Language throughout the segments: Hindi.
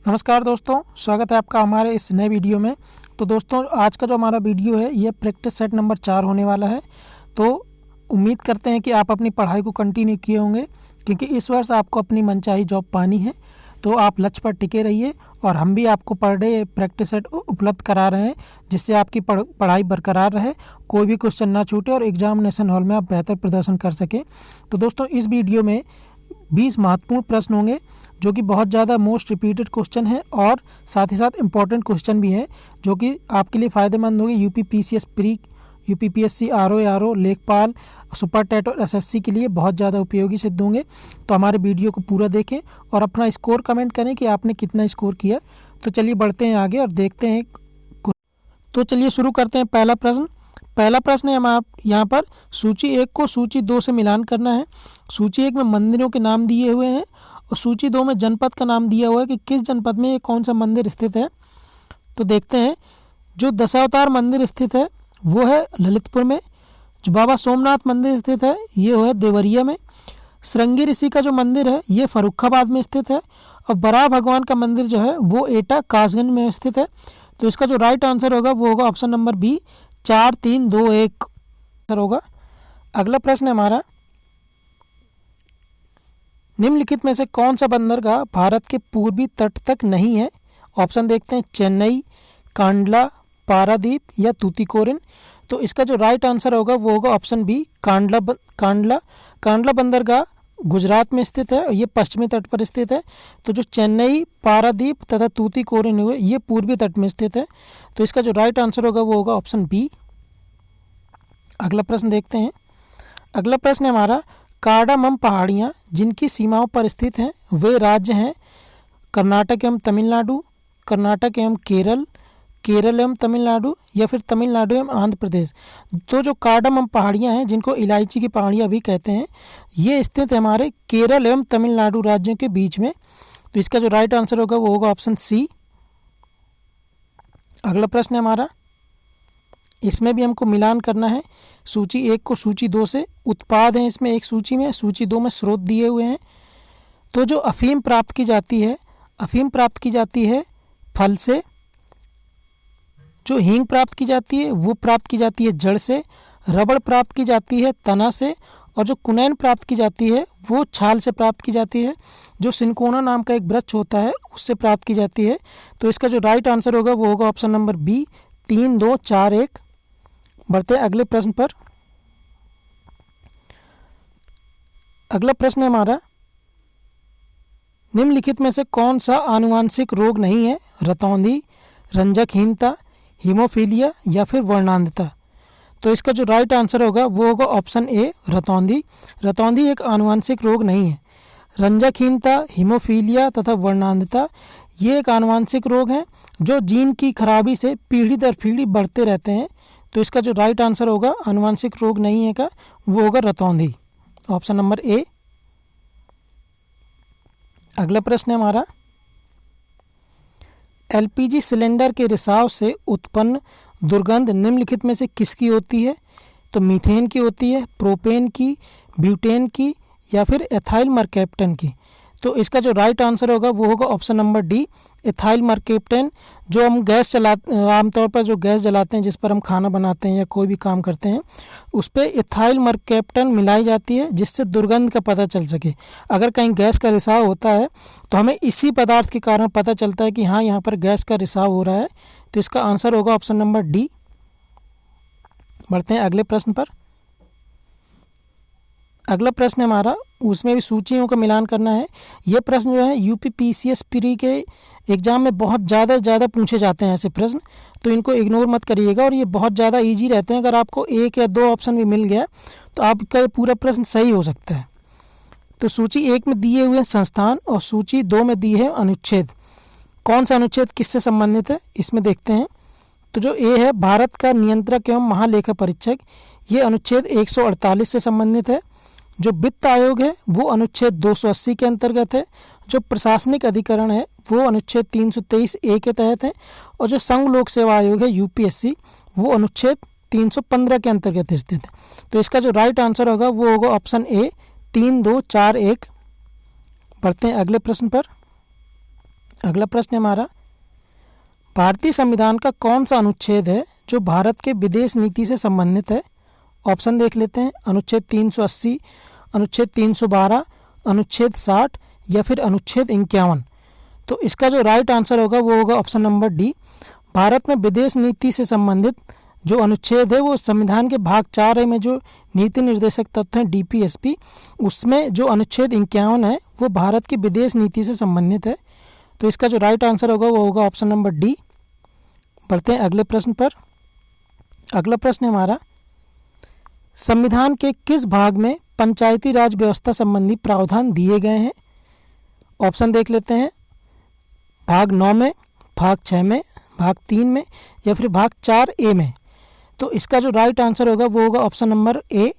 नमस्कार दोस्तों, स्वागत है आपका हमारे इस नए वीडियो में। तो दोस्तों, आज का जो हमारा वीडियो है ये प्रैक्टिस सेट नंबर 4 होने वाला है। तो उम्मीद करते हैं कि आप अपनी पढ़ाई को कंटिन्यू किए होंगे, क्योंकि इस वर्ष आपको अपनी मनचाही जॉब पानी है। तो आप लक्ष्य पर टिके रहिए और हम भी आपको पर डे प्रैक्टिस सेट उपलब्ध करा रहे हैं, जिससे आपकी पढ़ाई बरकरार रहे, कोई भी क्वेश्चन ना छूटे और एग्जामिनेशन हॉल में आप बेहतर प्रदर्शन कर सकें। तो दोस्तों, इस वीडियो में 20 महत्वपूर्ण प्रश्न होंगे जो कि बहुत ज़्यादा मोस्ट रिपीटेड क्वेश्चन है और साथ ही साथ इम्पॉर्टेंट क्वेश्चन भी हैं, जो कि आपके लिए फ़ायदेमंद होंगे। UP PCS pre, UP PSC RO, लेखपाल, सुपर टेट और एसएससी के लिए बहुत ज़्यादा उपयोगी सिद्ध होंगे। तो हमारे वीडियो को पूरा देखें और अपना स्कोर कमेंट करें कि आपने कितना स्कोर किया। तो चलिए बढ़ते हैं आगे और देखते हैं। तो चलिए शुरू करते हैं। पहला प्रश्न है, हम आप यहाँ पर सूची 1 को सूची 2 से मिलान करना है। सूची 1 में मंदिरों के नाम दिए हुए हैं और सूची 2 में जनपद का नाम दिया हुआ है कि किस जनपद में ये कौन सा मंदिर स्थित है। तो देखते हैं। जो दशावतार मंदिर स्थित है वो है ललितपुर में। जो बाबा सोमनाथ मंदिर स्थित है ये है देवरिया में। श्रृंगी ऋषि का जो मंदिर है ये फर्रुखाबाद में स्थित है। और बराह भगवान का मंदिर जो है वो एटा कासगंज में स्थित है। तो इसका जो राइट आंसर होगा वो होगा ऑप्शन नंबर बी, 4, 3, 2, 1 होगा। अगला प्रश्न है हमारा, निम्नलिखित में से कौन सा बंदरगाह भारत के पूर्वी तट तक नहीं है। ऑप्शन देखते हैं, चेन्नई, कांडला, पारादीप या तूतीकोरिन। तो इसका जो राइट आंसर होगा वो होगा ऑप्शन बी, कांडला बंदरगाह गुजरात में स्थित है और ये पश्चिमी तट पर स्थित है। तो जो चेन्नई, पारादीप तथा तूतीकोरिन हुए ये पूर्वी तट में स्थित है। तो इसका जो राइट आंसर होगा वो होगा ऑप्शन बी। अगला प्रश्न देखते हैं। अगला प्रश्न है हमारा, कार्डामम पहाड़ियाँ जिनकी सीमाओं पर स्थित हैं वे राज्य हैं कर्नाटक एवं तमिलनाडु, कर्नाटक एवं केरल एवं तमिलनाडु या फिर तमिलनाडु एवं आंध्र प्रदेश। तो जो कार्डामम पहाड़ियाँ हैं जिनको इलायची की पहाड़ियाँ भी कहते हैं, ये स्थित है हमारे केरल एवं तमिलनाडु राज्यों के बीच में। तो इसका जो राइट आंसर होगा वो होगा ऑप्शन सी। अगला प्रश्न है हमारा, इसमें भी हमको मिलान करना है सूची 1 को सूची 2 से। उत्पाद हैं इसमें एक सूची में, सूची 2 में स्रोत दिए हुए हैं। तो जो अफीम प्राप्त की जाती है फल से। जो हींग प्राप्त की जाती है वो प्राप्त की जाती है जड़ से। रबड़ प्राप्त की जाती है तना से। और जो कुनैन प्राप्त की जाती है वो छाल से प्राप्त की जाती है। जो सिनकोना नाम का एक वृक्ष होता है उससे प्राप्त की जाती है। तो इसका जो राइट आंसर होगा वो होगा ऑप्शन नंबर बी, 3, 2, 4, 1। बढ़ते हैं अगले प्रश्न पर। अगला प्रश्न है हमारा, निम्नलिखित में से कौन सा आनुवांशिक रोग नहीं है। रतौंधी, रंजकहीनता, हीमोफीलिया या फिर वर्णांधता। तो इसका जो राइट आंसर होगा वो होगा ऑप्शन ए, रतौंधी एक आनुवांशिक रोग नहीं है। रंजकहीनता, हीमोफीलिया तथा वर्णांधता ये एक आनुवांशिक रोग हैं जो जीन की खराबी से पीढ़ी दर पीढ़ी बढ़ते रहते हैं। तो इसका जो राइट आंसर होगा आनुवांशिक रोग नहीं है का वो होगा रतौंधी, ऑप्शन नंबर ए। अगला प्रश्न है हमारा, एलपीजी सिलेंडर के रिसाव से उत्पन्न दुर्गंध निम्नलिखित में से किसकी होती है। तो मीथेन की होती है, प्रोपेन की, ब्यूटेन की या फिर एथाइल मरकैप्टन की। तो इसका जो राइट आंसर होगा वो होगा option number D, ethyl mercaptan. जो हम आमतौर पर जो गैस जलाते हैं, जिस पर हम खाना बनाते हैं या कोई भी काम करते हैं, उस पर एथाइल मरकैप्टन मिलाई जाती है जिससे दुर्गंध का पता चल सके। अगर कहीं गैस का रिसाव होता है तो हमें इसी पदार्थ के कारण पता चलता है कि हाँ यहाँ पर गैस का रिसाव हो रहा है। तो इसका आंसर होगा ऑप्शन नंबर डी। बढ़ते हैं अगले प्रश्न पर। अगला प्रश्न है हमारा, उसमें भी सूचियों का मिलान करना है। ये प्रश्न जो है यूपी पीसीएस प्री के एग्ज़ाम में बहुत ज़्यादा पूछे जाते हैं ऐसे प्रश्न, तो इनको इग्नोर मत करिएगा और ये बहुत ज़्यादा इजी रहते हैं। अगर आपको 1 या 2 ऑप्शन भी मिल गया तो आपका ये पूरा प्रश्न सही हो सकता है। तो सूची 1 में दिए हुए संस्थान और सूची 2 में दिए है अनुच्छेद। कौन सा अनुच्छेद किससे संबंधित है इसमें देखते हैं। तो जो ए है भारत का नियंत्रक एवं महालेखा परीक्षक, ये अनुच्छेद 148 से संबंधित है। जो वित्त आयोग है वो अनुच्छेद 280 के अंतर्गत है। जो प्रशासनिक अधिकरण है वो अनुच्छेद 323 ए के तहत है। और जो संघ लोक सेवा आयोग है यूपीएससी, वो अनुच्छेद 315 के अंतर्गत स्थित है। तो इसका जो राइट आंसर होगा वो होगा ऑप्शन ए, 3, 2, 4, 1। बढ़ते हैं अगले प्रश्न पर। अगला प्रश्न है हमारा, भारतीय संविधान का कौन सा अनुच्छेद है जो भारत के विदेश नीति से संबंधित है? ऑप्शन देख लेते हैं। अनुच्छेद 380, अनुच्छेद 312, अनुच्छेद 60 या फिर अनुच्छेद 51। तो इसका जो राइट आंसर होगा वो होगा ऑप्शन नंबर डी। भारत में विदेश नीति से संबंधित जो अनुच्छेद है वो संविधान के भाग 4 में जो नीति निर्देशक तत्व हैं DPSP, उसमें जो अनुच्छेद 51 है वो भारत की विदेश नीति से संबंधित है। तो इसका जो राइट आंसर होगा वो होगा ऑप्शन नंबर डी। बढ़ते हैं अगले प्रश्न पर। अगला प्रश्न है हमारा, संविधान के किस भाग में पंचायती राज व्यवस्था संबंधी प्रावधान दिए गए हैं? ऑप्शन देख लेते हैं। भाग 9 में, भाग 6 में, भाग 3 में या फिर भाग 4A में। तो इसका जो राइट आंसर होगा वो होगा ऑप्शन नंबर ए।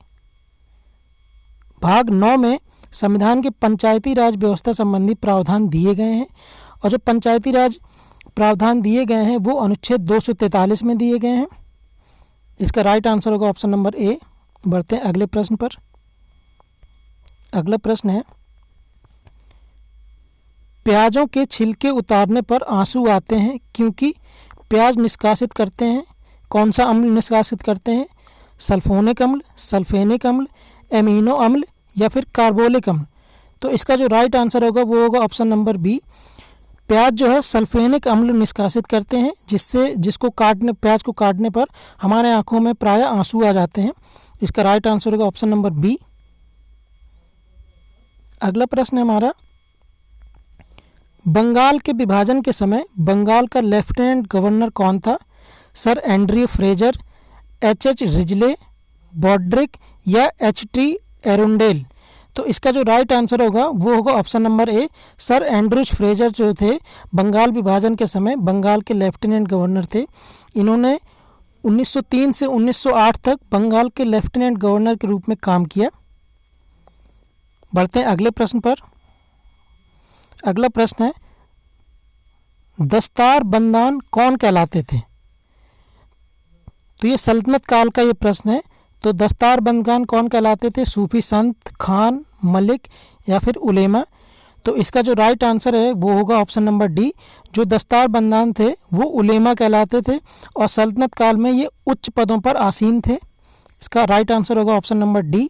भाग 9 में संविधान के पंचायती राज व्यवस्था संबंधी प्रावधान दिए गए हैं और जो पंचायती राज प्रावधान दिए गए हैं वो अनुच्छेद 243 में दिए गए हैं। इसका राइट आंसर होगा ऑप्शन नंबर ए। बढ़ते हैं अगले प्रश्न पर। अगला प्रश्न है, प्याजों के छिलके उतारने पर आंसू आते हैं क्योंकि प्याज निष्कासित करते हैं। कौन सा अम्ल निष्कासित करते हैं? सल्फोनिक अम्ल, सल्फेनिक अम्ल, एमिनो अम्ल या फिर कार्बोलिक अम्ल। तो इसका जो राइट आंसर होगा वो होगा ऑप्शन नंबर बी। प्याज जो है सल्फेनिक अम्ल निष्कासित करते हैं, प्याज को काटने पर हमारे आंखों में प्रायः आंसू आ जाते हैं। इसका राइट आंसर होगा ऑप्शन नंबर बी। अगला प्रश्न है हमारा, बंगाल के विभाजन के समय बंगाल का लेफ्टिनेंट गवर्नर कौन था? Sir Andrew Fraser, H Risley, Bodrick या H एरुंडेल। तो इसका जो राइट आंसर होगा वो होगा option number A. Sir Andrews Fraser जो थे बंगाल विभाजन के समय बंगाल के लेफ्टिनेंट गवर्नर थे। इन्होंने 1903 से 1908 तक बंगाल के लेफ्टिनेंट गवर्नर के रूप में काम किया। बढ़ते हैं अगले प्रश्न पर। अगला प्रश्न है, दस्तार बंदान कौन कहलाते थे? तो ये सल्तनत काल का ये प्रश्न है। तो दस्तार बंदगान कौन कहलाते थे? सूफी संत, खान, मलिक या फिर उलेमा। तो इसका जो राइट आंसर है वो होगा ऑप्शन नंबर डी। जो दस्तार बंदान थे वो उलेमा कहलाते थे और सल्तनत काल में ये उच्च पदों पर आसीन थे। इसका राइट आंसर होगा ऑप्शन नंबर डी।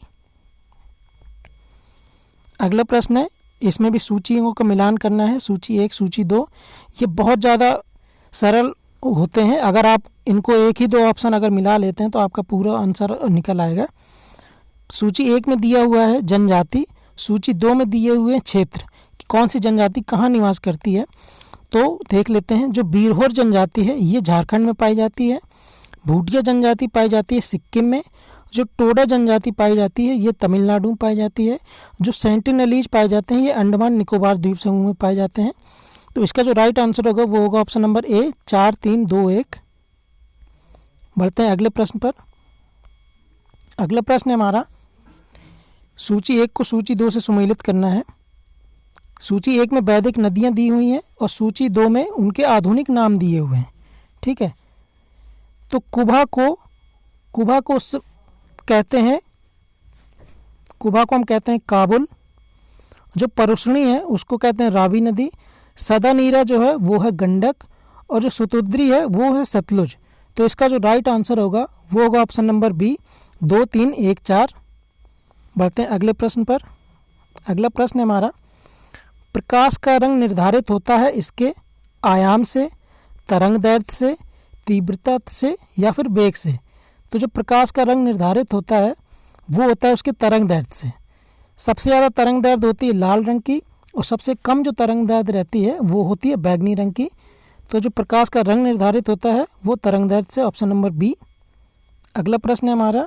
अगला प्रश्न है, इसमें भी सूचियों का मिलान करना है, सूची 1, सूची 2। ये बहुत ज़्यादा सरल होते हैं। अगर आप इनको एक ही 2 ऑप्शन अगर मिला लेते हैं तो आपका पूरा आंसर निकल आएगा। सूची 1 में दिया हुआ है जनजाति, सूची 2 में दिए हुए हैं क्षेत्र, कौन सी जनजाति कहाँ निवास करती है। तो देख लेते हैं। जो बीरहोर जनजाति है ये झारखंड में पाई जाती है। भूटिया जनजाति पाई जाती है सिक्किम में। जो टोडा जनजाति पाई जाती है ये तमिलनाडु में पाई जाती है। जो सेंटिनलीज पाए जाते हैं ये अंडमान निकोबार द्वीप समूह में पाए जाते हैं। तो इसका जो राइट आंसर होगा वो होगा ऑप्शन नंबर ए, 4, 3, 2, 1। बढ़ते हैं अगले प्रश्न पर। अगला प्रश्न है हमारा, सूची 1 को सूची 2 से सुमेलित करना है। सूची 1 में वैदिक नदियाँ दी हुई हैं और सूची 2 में उनके आधुनिक नाम दिए हुए हैं। ठीक है। तो कुभा को कहते हैं, कुभा को हम कहते हैं काबुल। जो परुष्णी है उसको कहते हैं रावी नदी। सदानीरा जो है वो है गंडक और जो सतुद्री है वो है सतलुज। तो इसका जो राइट आंसर होगा वो होगा ऑप्शन नंबर बी, 2, 3, 1, 4। बढ़ते हैं अगले प्रश्न पर। अगला प्रश्न है हमारा, प्रकाश का रंग निर्धारित होता है इसके आयाम से, तरंग दैर्ध्य से, तीव्रता से या फिर वेग से। तो जो प्रकाश का रंग निर्धारित होता है वो होता है उसके तरंग दैर्ध्य से। सबसे ज़्यादा तरंग दैर्ध्य होती है लाल रंग की और सबसे कम जो तरंग दैर्ध्य रहती है वो होती है बैगनी रंग की। तो जो प्रकाश का रंग निर्धारित होता है वो तरंग दैर्ध्य से, ऑप्शन नंबर बी। अगला प्रश्न है हमारा,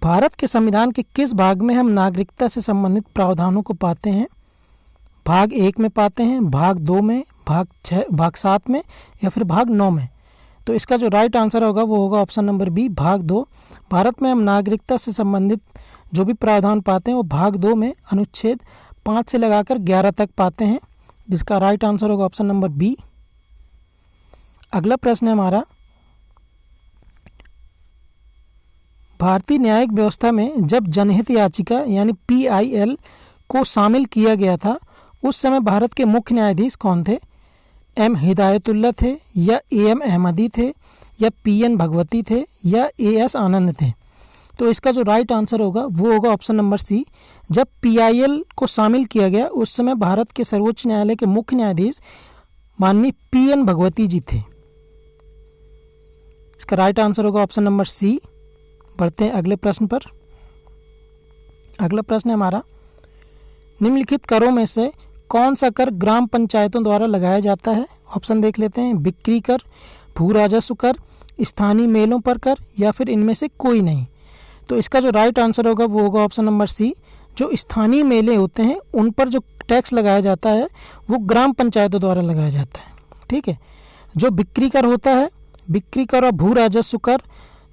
भारत के संविधान के किस भाग में हम नागरिकता से संबंधित प्रावधानों को पाते हैं? भाग 1 में पाते हैं, भाग 2 में, भाग 6, भाग 7 में या फिर भाग 9 में। तो इसका जो राइट आंसर होगा वो होगा ऑप्शन नंबर बी, भाग 2। भारत में हम नागरिकता से संबंधित जो भी प्रावधान पाते हैं वो भाग 2 में अनुच्छेद 5 से लगाकर 11 तक पाते हैं, जिसका राइट आंसर होगा ऑप्शन नंबर बी। अगला प्रश्न है हमारा, भारतीय न्यायिक व्यवस्था में जब जनहित याचिका यानी PIL को शामिल किया गया था उस समय भारत के मुख्य न्यायाधीश कौन थे? एम हिदायतुल्ला थे, या AM अहमदी थे, या PN भगवती थे, या AS आनंद थे? तो इसका जो राइट आंसर होगा वो होगा ऑप्शन नंबर सी। जब PIL को शामिल किया गया उस समय भारत के सर्वोच्च न्यायालय के मुख्य न्यायाधीश माननीय PN भगवती जी थे। इसका राइट आंसर होगा ऑप्शन नंबर सी। बढ़ते हैं अगले प्रश्न पर। अगला प्रश्न है हमारा, निम्नलिखित करों में से कौन सा कर ग्राम पंचायतों द्वारा लगाया जाता है? ऑप्शन देख लेते हैं। बिक्री कर, भू राजस्व कर, स्थानीय मेलों पर कर, या फिर इनमें से कोई नहीं। तो इसका जो राइट आंसर होगा वो होगा ऑप्शन नंबर सी। जो स्थानीय मेले होते हैं उन पर जो टैक्स लगाया जाता है वो ग्राम पंचायतों द्वारा लगाया जाता है। ठीक है। जो बिक्री कर होता है, बिक्री कर और भू राजस्व कर,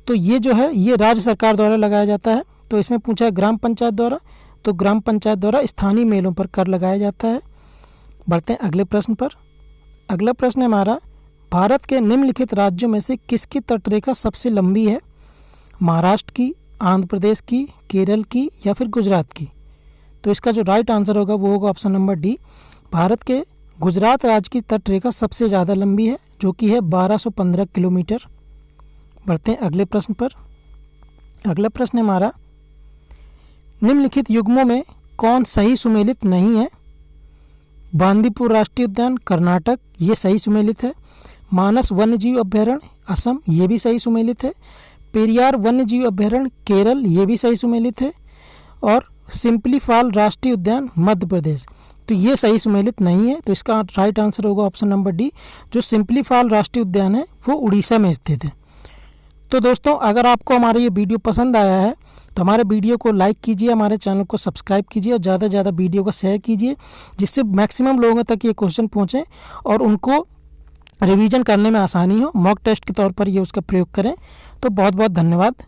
तो ये जो है ये राज्य सरकार द्वारा लगाया जाता है। तो इसमें पूछा है ग्राम पंचायत द्वारा, तो ग्राम पंचायत द्वारा स्थानीय मेलों पर कर लगाया जाता है। बढ़ते हैं अगले प्रश्न पर। अगला प्रश्न है हमारा, भारत के निम्नलिखित राज्यों में से किसकी तटरेखा सबसे लंबी है? महाराष्ट्र की, आंध्र प्रदेश की, केरल की, या फिर गुजरात की? तो इसका जो राइट आंसर होगा वो होगा ऑप्शन नंबर डी। भारत के गुजरात राज्य की तटरेखा सबसे ज़्यादा लंबी है, जो कि है 1215 किलोमीटर। बढ़ते हैं अगले प्रश्न पर। अगला प्रश्न है हमारा, निम्नलिखित युग्मों में कौन सही सुमेलित नहीं है? बांदीपुर राष्ट्रीय उद्यान कर्नाटक, ये सही सुमेलित है। मानस वन्यजीव अभयारण्य असम, ये भी सही सुमेलित है। पेरियार वन्यजीव अभयारण्य केरल, ये भी सही सुमेलित है। और सिंपली फॉल राष्ट्रीय उद्यान मध्य प्रदेश, तो ये सही सुमेलित नहीं है। तो इसका राइट आंसर होगा ऑप्शन नंबर डी। जो सिंपली फॉल राष्ट्रीय उद्यान है वो उड़ीसा में स्थित है। तो दोस्तों, अगर आपको हमारा ये वीडियो पसंद आया है तो हमारे वीडियो को लाइक कीजिए, हमारे चैनल को सब्सक्राइब कीजिए और ज़्यादा से ज़्यादा वीडियो को शेयर कीजिए, जिससे मैक्सिमम लोगों तक ये क्वेश्चन पहुँचे और उनको रिवीजन करने में आसानी हो। मॉक टेस्ट के तौर पर ये उसका प्रयोग करें। तो बहुत बहुत धन्यवाद।